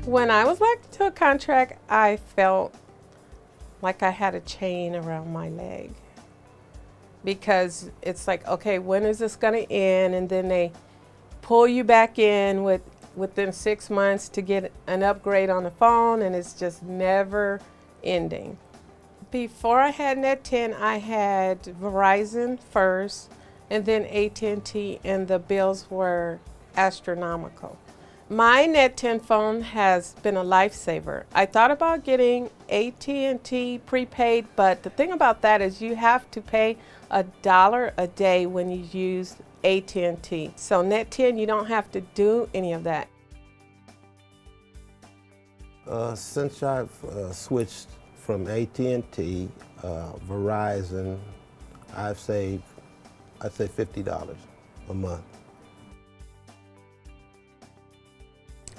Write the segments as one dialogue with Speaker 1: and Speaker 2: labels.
Speaker 1: When I was elected to a contract, I felt like I had a chain around my leg because it's like, okay, when is this going to end? And then they pull you back in within 6 months to get an upgrade on the phone, and it's just never ending. Before I had NET10, I had Verizon first, and then AT&T, and the bills were astronomical. My NET10 phone has been a lifesaver. I thought about getting AT&T prepaid, but the thing about that is you have to pay $1 a day when you use AT&T. So NET10, you don't have to do any of that.
Speaker 2: Since I've switched from AT&T, Verizon, I'd say $50 a month.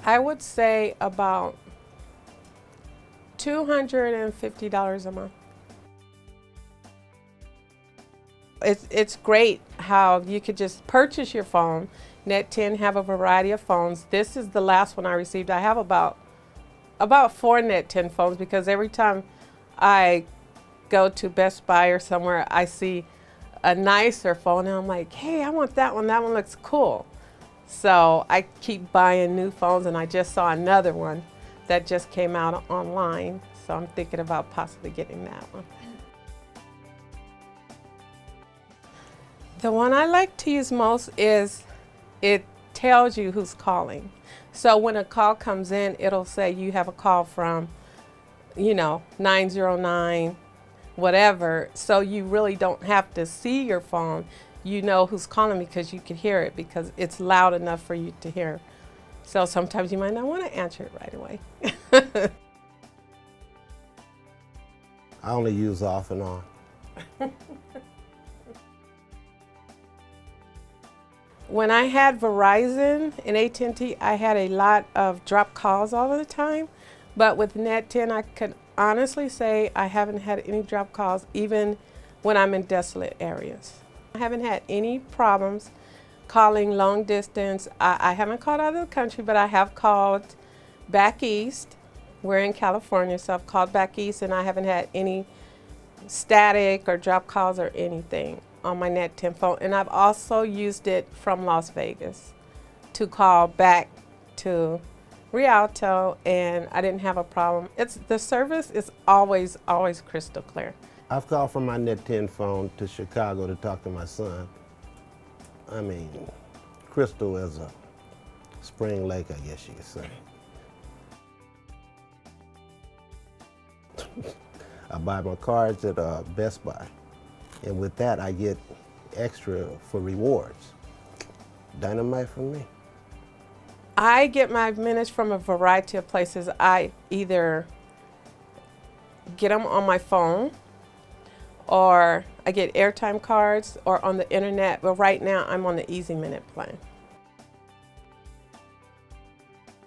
Speaker 1: I would say about $250 a month. It's great how you could just purchase your phone. NET10 have a variety of phones. This is the last one I received. I have about 4 NET10 phones because every time I go to Best Buy or somewhere, I see a nicer phone and I'm like, hey, I want that one. That one looks cool. So I keep buying new phones, and I just saw another one that just came out online. So I'm thinking about possibly getting that one. The one I like to use most is it tells you who's calling. So when a call comes in, it'll say you have a call from, 909, whatever. So you really don't have to see your phone. You know who's calling because you can hear it because it's loud enough for you to hear. So sometimes you might not want to answer it right away.
Speaker 2: I only use off and on.
Speaker 1: When I had Verizon and AT&T, I had a lot of drop calls all the time. But with NET10, I could honestly say I haven't had any drop calls, even when I'm in desolate areas. I haven't had any problems calling long distance. I haven't called out of the country, but I have called back east. We're in California, so I've called back east, and I haven't had any static or drop calls or anything on my NET10 phone. And I've also used it from Las Vegas to call back to Rialto, and I didn't have a problem. The service is always crystal clear.
Speaker 2: I've called from my NET10 phone to Chicago to talk to my son. I mean, crystal as a spring lake, I guess you could say. I buy my cards at Best Buy, and with that I get extra for rewards. Dynamite for me.
Speaker 1: I get my minutes from a variety of places. I either get them on my phone, or I get airtime cards, or on the internet, but right now I'm on the Easy Minute plan.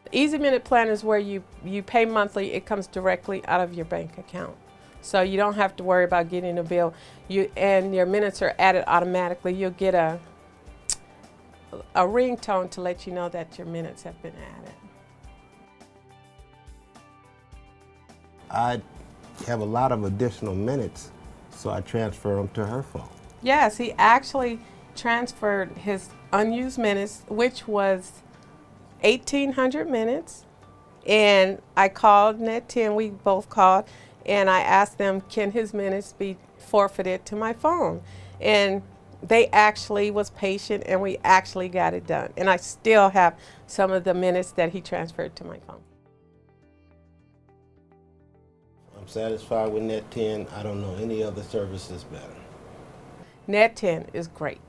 Speaker 1: The Easy Minute plan is where you pay monthly. It comes directly out of your bank account. So you don't have to worry about getting a bill. And your minutes are added automatically. You'll get a ringtone to let you know that your minutes have been added.
Speaker 2: I have a lot of additional minutes, so I transfer them to her phone.
Speaker 1: Yes, he actually transferred his unused minutes, which was 1,800 minutes. And I called NET10, we both called, and I asked them, can his minutes be forfeited to my phone? And they actually was patient, and we actually got it done. And I still have some of the minutes that he transferred to my phone.
Speaker 2: I'm satisfied with NET10. I don't know any other services better.
Speaker 1: NET10 is great.